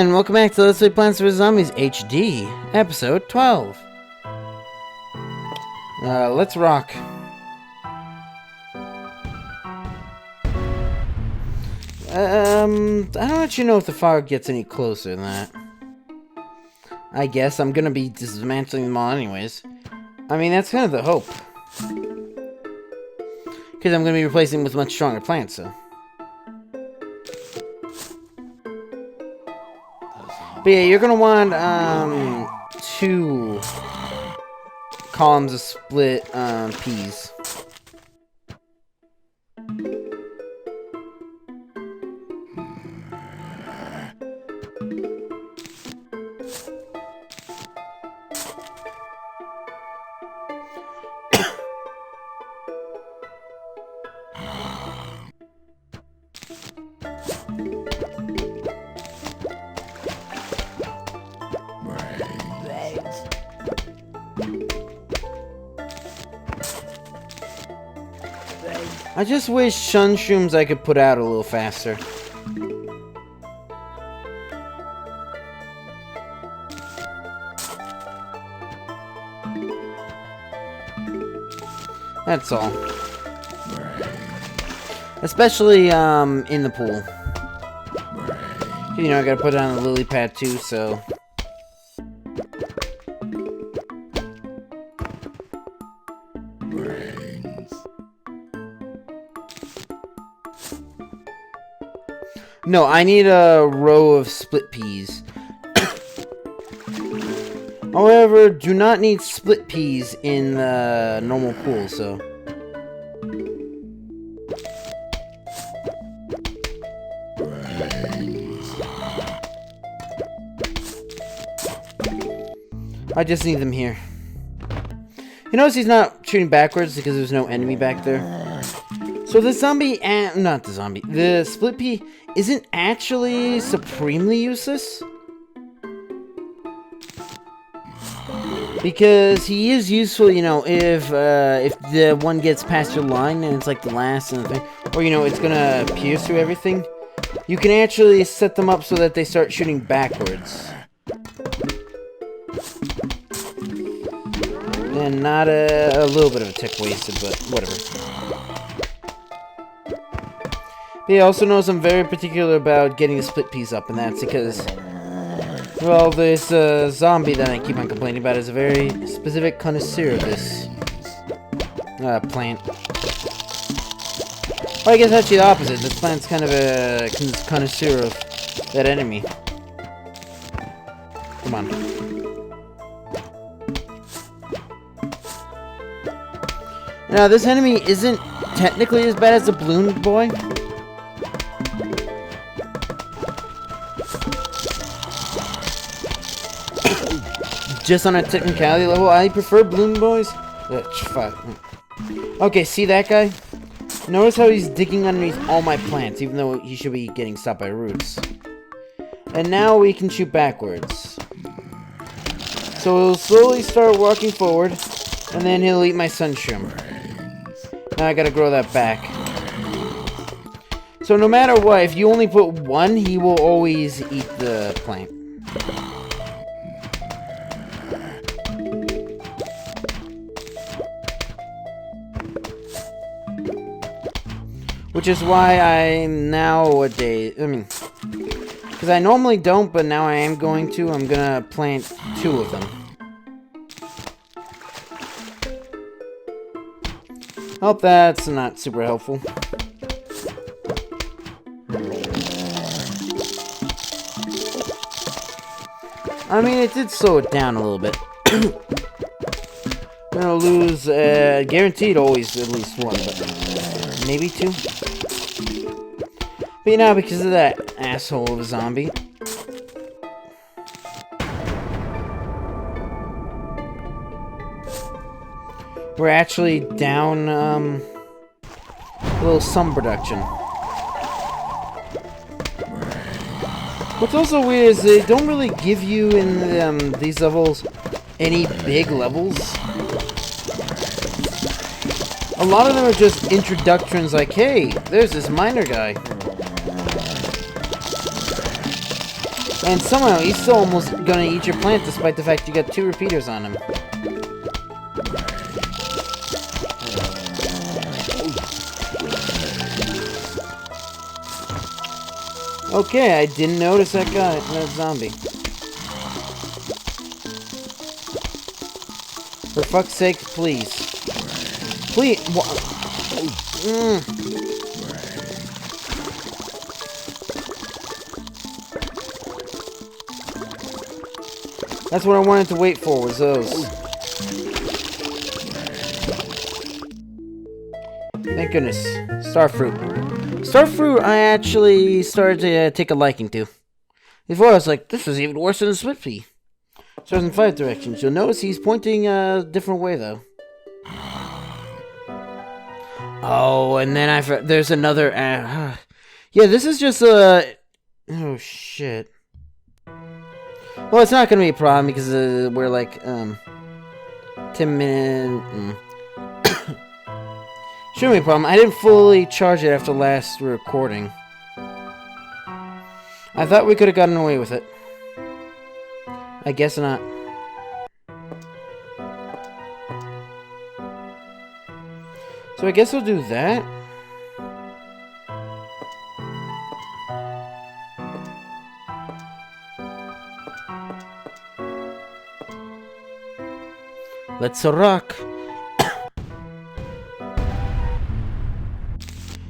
And welcome back to Let's Play Plants vs. Zombies HD, Episode 12. Let's rock. I don't actually know if the fire gets any closer than that. I guess I'm gonna be dismantling them all anyways. I mean, that's kind of the hope. Because I'm gonna be replacing them with much stronger plants, so. But yeah, you're gonna want, 2 columns of split, peas. I just wish sunshrooms I could put out a little faster. That's all. Especially, in the pool. You know, I gotta put it on the lily pad too, so... No, I need a row of split peas. However, do not need split peas in the normal pool, so... I just need them here. You notice he's not shooting backwards because there's no enemy back there. So the zombie, not the zombie, the split pea isn't actually supremely useless. Because he is useful, you know, if the one gets past your line and it's like the last and the thing, or, you know, it's gonna pierce through everything, you can actually set them up so that they start shooting backwards. And not a little bit of a tick wasted, but whatever. But he also knows I'm very particular about getting the split peas up, and that's because, well, this zombie that I keep on complaining about is a very specific connoisseur of this plant. Well, I guess actually the opposite. This plant's kind of a connoisseur of that enemy. Come on. Now, this enemy isn't technically as bad as the balloon boy. Just on a technicality level, I prefer balloon boys. Okay, see that guy? Notice how he's digging underneath all my plants, even though he should be getting stopped by roots. And now we can shoot backwards. So he'll slowly start walking forward, and then he'll eat my sunshroom. Now I gotta grow that back. So no matter what, if you only put one, he will always eat the plant. Which is why I'm nowadays, because I normally don't, but now I am going to. I'm gonna plant 2 of them. Hope that's not super helpful. I mean, it did slow it down a little bit. Gonna lose, guaranteed always at least 1, but maybe 2. But you know, because of that asshole of a zombie. We're actually down, a little some production. What's also weird is they don't really give you in these levels any big levels. A lot of them are just introductions like, hey, there's this miner guy. And somehow, he's still almost gonna eat your plant despite the fact you got 2 repeaters on him. Okay, I didn't notice that guy, that zombie. For fuck's sake, please. Please, That's what I wanted to wait for, was those. Thank goodness. Starfruit. Starfruit, I actually started to take a liking to. Before I was like, this is even worse than a Swiftpea. Starts in 5 directions. You'll notice he's pointing a different way, though. Oh, and then there's another... yeah, this is just a... oh, shit. Well, it's not going to be a problem because we're like, 10 minutes... Shouldn't be a problem. I didn't fully charge it after last recording. I thought we could have gotten away with it. I guess not. So I guess we'll do that. Let's rock.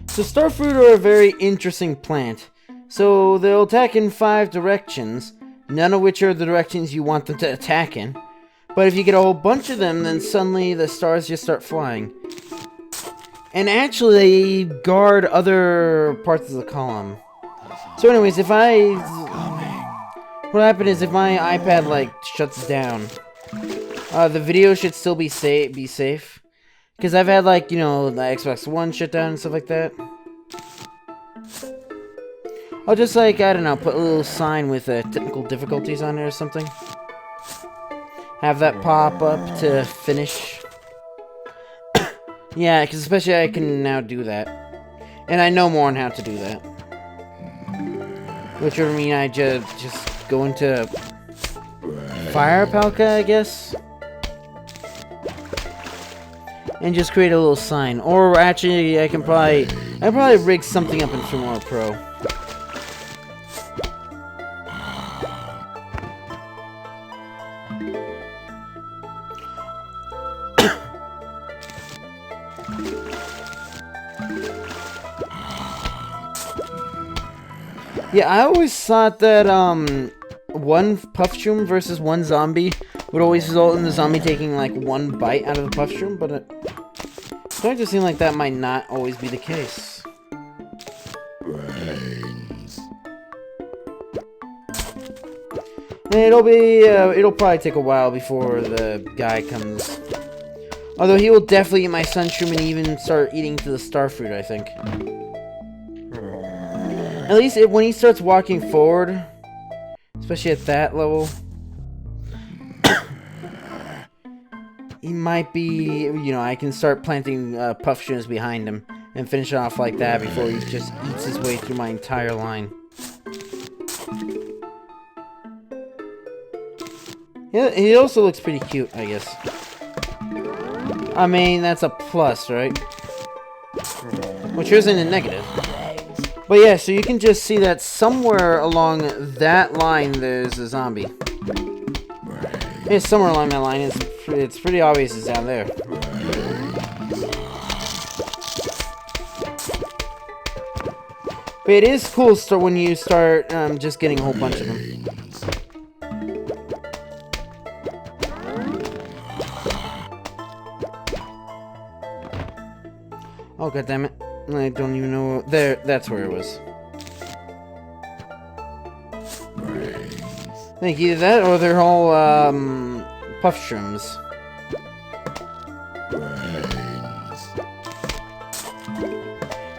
So Starfruit are a very interesting plant. So they'll attack in 5 directions, none of which are the directions you want them to attack in. But if you get a whole bunch of them, then suddenly the stars just start flying. And actually, they guard other parts of the column. So anyways, if I... what happened is if my iPad, like, shuts down, the video should still be safe. Because I've had, like, you know, the Xbox One shut down and stuff like that. I'll just, like, I don't know, put a little sign with technical difficulties on it or something. Have that pop up to finish. Yeah, because especially I can now do that. And I know more on how to do that. Which would mean I just go into Firepalka, I guess? And just create a little sign. Or actually, I can probably rig something up in Filmora Pro. Yeah, I always thought that, one Puffshroom versus one zombie would always result in the zombie taking, like, 1 bite out of the Puffshroom, but it starting to seem like that might not always be the case. And it'll probably take a while before the guy comes. Although he will definitely eat my Sunshroom and even start eating to the Starfruit, I think. At least when he starts walking forward, especially at that level, he might be, you know, I can start planting Puffshrooms behind him and finish it off like that before he just eats his way through my entire line. Yeah, he also looks pretty cute, I guess. I mean, that's a plus, right? Which isn't a negative. But yeah, so you can just see that somewhere along that line there's a zombie. Yeah, somewhere along that line, it's pretty obvious it's down there. But it is cool when you start just getting a whole bunch of them. Oh, goddammit. I don't even know. There, that's where it was. I think either that or they're all, Puffshrooms.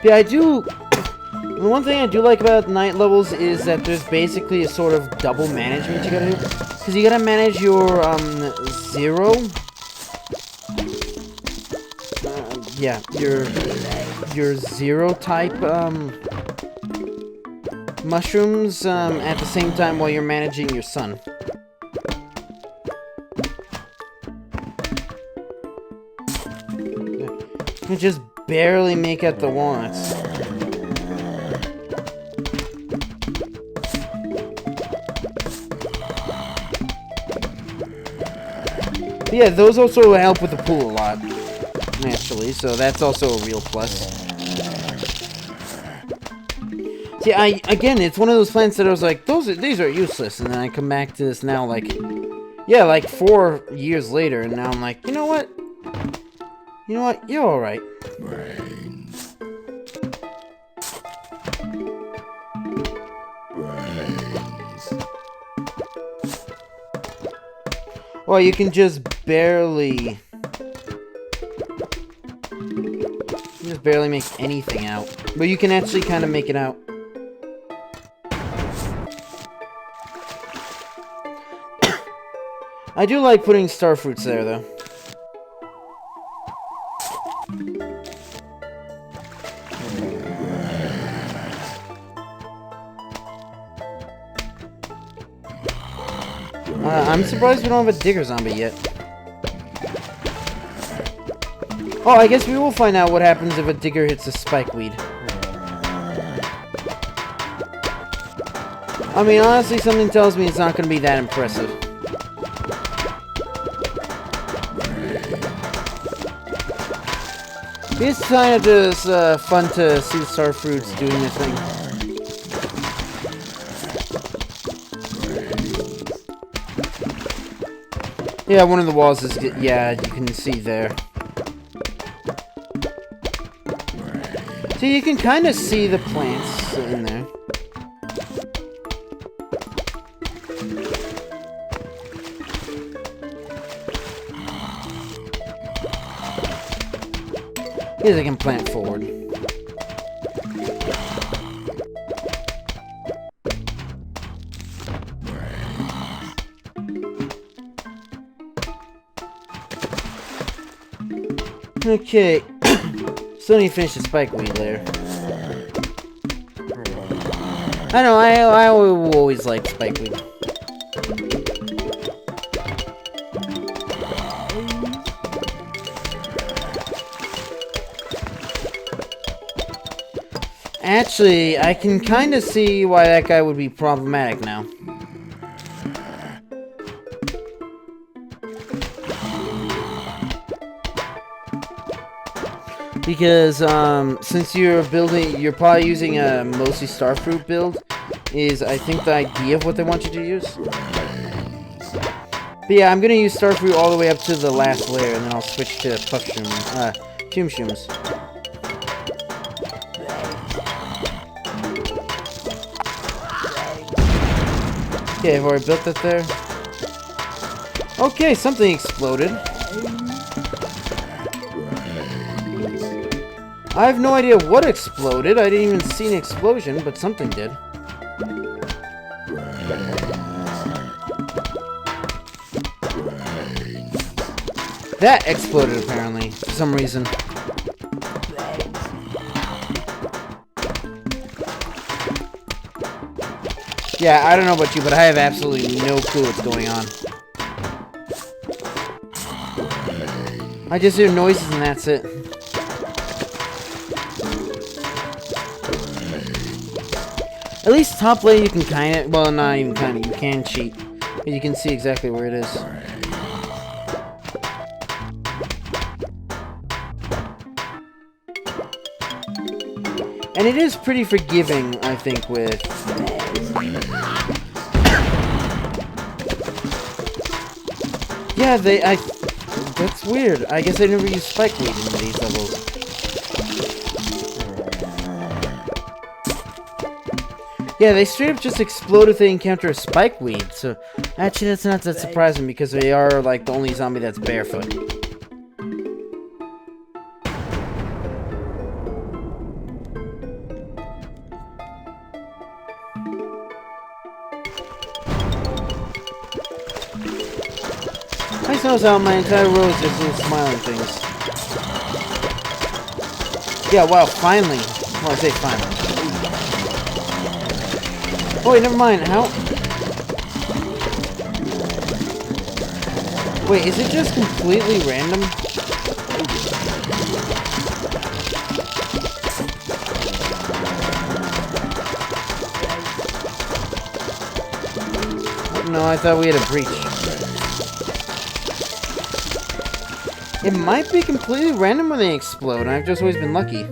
Yeah, I do... The one thing I do like about night levels is that there's basically a sort of double management you gotta do. Because you gotta manage your, zero... yeah, your zero type, mushrooms at the same time while you're managing your son. You can just barely make out the walnuts. But yeah, those also help with the pool a lot, naturally, so that's also a real plus. See, again, it's one of those plants that I was like, these are useless, and then I come back to this now, like, yeah, like 4 years later, and now I'm like, you know what? You know what? You're alright. Brains. Well, you can just barely make anything out. But you can actually kind of make it out. I do like putting star fruits there, though. I'm surprised we don't have a digger zombie yet. Oh, I guess we will find out what happens if a digger hits a spikeweed. I mean, honestly, something tells me it's not going to be that impressive. It's kind of just fun to see the star fruits doing their thing. Yeah, one of the walls is, yeah, you can see there. So you can kind of see the plants in there. Here's I can plant forward. Okay, still need to finish the spikeweed there. I know, I always liked spikeweed. Actually, I can kind of see why that guy would be problematic now. Because, since you're probably using a mostly starfruit build, is, I think, the idea of what they want you to use. But yeah, I'm gonna use starfruit all the way up to the last layer, and then I'll switch to Chum Shums. Okay, I've already built that there. Okay, something exploded. I have no idea what exploded. I didn't even see an explosion, but something did. That exploded, apparently, for some reason. Yeah, I don't know about you, but I have absolutely no clue what's going on. I just hear noises and that's it. At least top layer you can kinda, well, not even kinda, you can cheat. You can see exactly where it is. And it is pretty forgiving, I think, with... Yeah, that's weird. I guess I never used spikeweed in these levels. Yeah, they straight up just explode if they encounter a spikeweed, so... Actually, that's not that surprising, because they are, like, the only zombie that's barefoot. I just noticed how my entire row is just little smiling things. Yeah, well, finally. Well, I say finally. Oh, wait, never mind. How? Wait, is it just completely random? No, I thought we had a breach. It might be completely random when they explode. I've just always been lucky.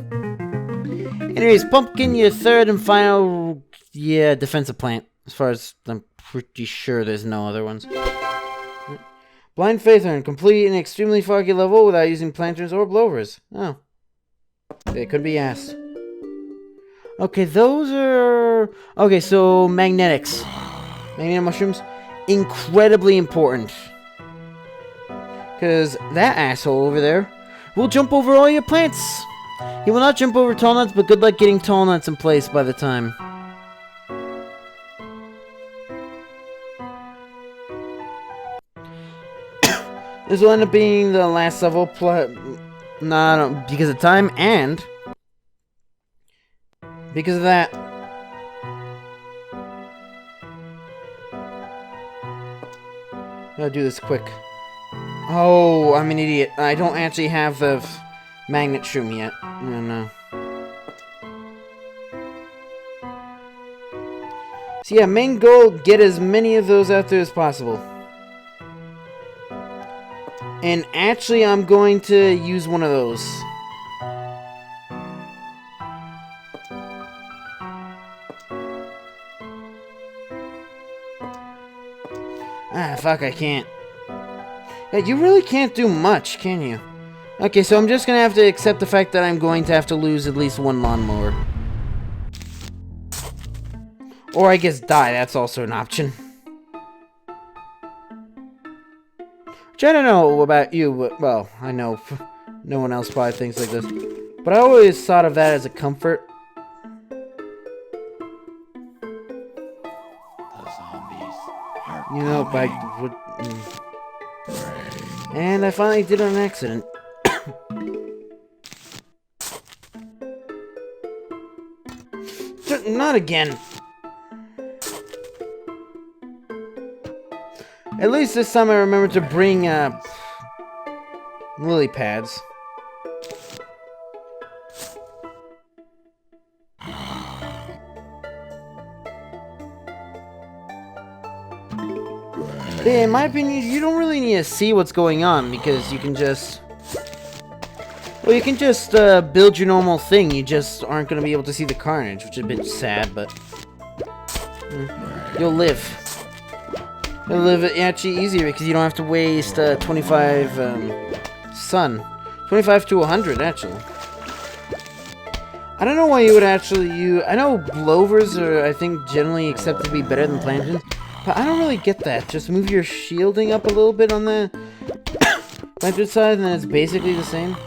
Anyways, Pumpkin, your third and final, defensive plant. As far as I'm pretty sure there's no other ones. Blind Faithorn, complete an extremely foggy level without using planterns or blowers. Oh. It could be asked. Okay, those are... Okay, so magnetics. Magnetic mushrooms. Incredibly important. Because that asshole over there will jump over all your plants. He will not jump over tall nuts, but good luck getting tall nuts in place by the time. This will end up being the last level, because of time and because of that. Gotta do this quick. Oh, I'm an idiot. I don't actually have the magnet shroom yet. No. So yeah, main goal, get as many of those out there as possible. And actually, I'm going to use one of those. Ah, fuck, I can't. Yeah, you really can't do much, can you? Okay, so I'm just gonna have to accept the fact that I'm going to have to lose at least one lawnmower. Or I guess die, that's also an option. Which I don't know about you, but, well, I know no one else probably thinks like this. But I always thought of that as a comfort. You know, and I finally did it on accident. Not again. At least this time I remember to bring lily pads. Yeah, in my opinion, you don't really need to see what's going on because you can just... Well, you can just build your normal thing. You just aren't going to be able to see the carnage, which is a bit sad, but... You'll live. You'll live actually easier because you don't have to waste 25 sun. 25 to 100, actually. I don't know why you would actually use... I know blowers are, I think, generally accepted to be better than plantains. But I don't really get that. Just move your shielding up a little bit on the lantern side, and then it's basically the same.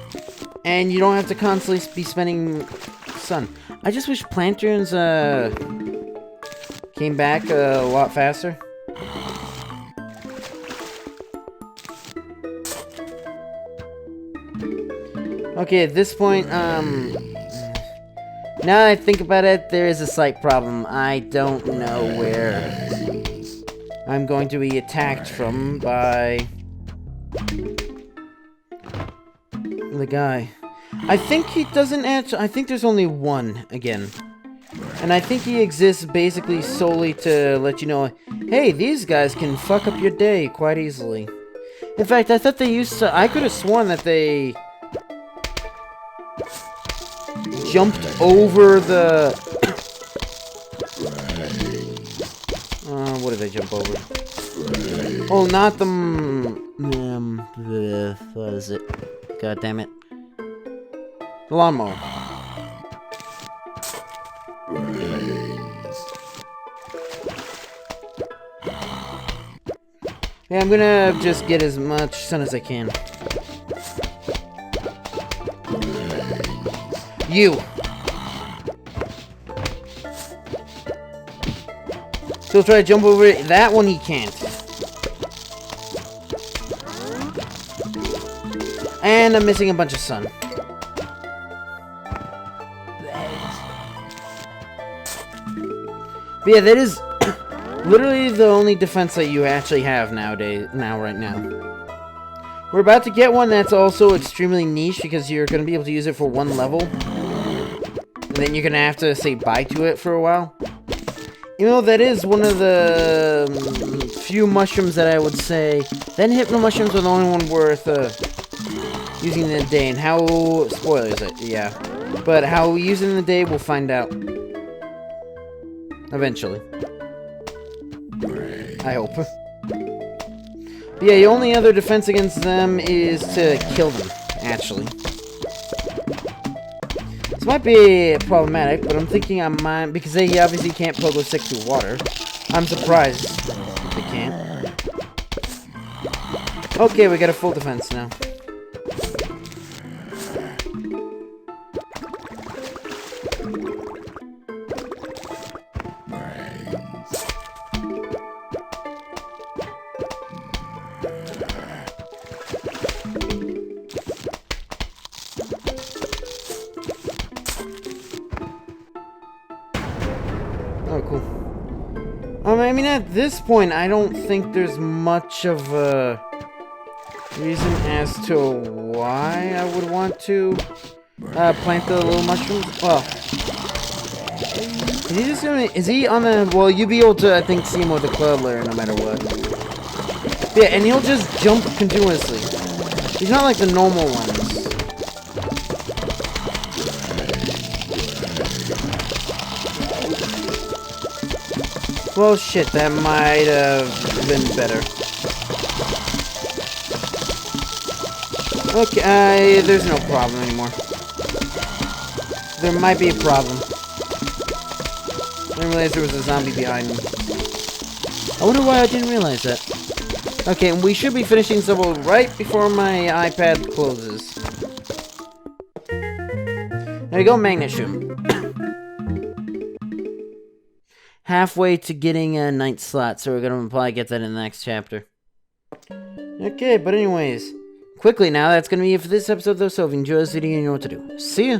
And you don't have to constantly be spending sun. I just wish planterns came back a lot faster. Okay, at this point, now that I think about it, there is a slight problem. I don't know where I'm going to be attacked from by the guy. I think he doesn't actually... I think there's only one again. And I think he exists basically solely to let you know, hey, these guys can fuck up your day quite easily. In fact, I thought they used to... I could have sworn that they jumped over the... what did they jump over? Oh, not the... what is it? God damn it. The lawnmower. Yeah, I'm gonna just get as much sun as I can. You! So try to jump over it. That one he can't. And I'm missing a bunch of sun. But yeah, that is literally the only defense that you actually have right now. We're about to get one that's also extremely niche because you're going to be able to use it for one level. And then you're going to have to say bye to it for a while. Even though that is one of the few mushrooms that I would say... Then hypno mushrooms are the only one worth using in the day. And how... Spoilers, yeah. But how we use it in the day, we'll find out. Eventually. I hope. But yeah, the only other defense against them is to kill them, actually. This might be problematic, but I'm thinking I might... Because they obviously can't pogo stick through water. I'm surprised they can't. Okay, we got a full defense now. Oh, cool. I mean, at this point, I don't think there's much of a reason as to why I would want to plant the little mushrooms. Well, is he just gonna... Is he on the... Well, you'll be able to, I think, see him with the cloud layer no matter what. Yeah, and he'll just jump continuously. He's not like the normal ones. Well, shit, that might have been better. Okay, there's no problem anymore. There might be a problem. I didn't realize there was a zombie behind me. I wonder why I didn't realize that. Okay, and we should be finishing this level right before my iPad closes. There you go, magnet shroom. Halfway to getting a 9th slot, so we're gonna probably get that in the next chapter. Okay, but anyways, quickly now, that's gonna be it for this episode though, so if you enjoyed this video, you know what to do. See ya!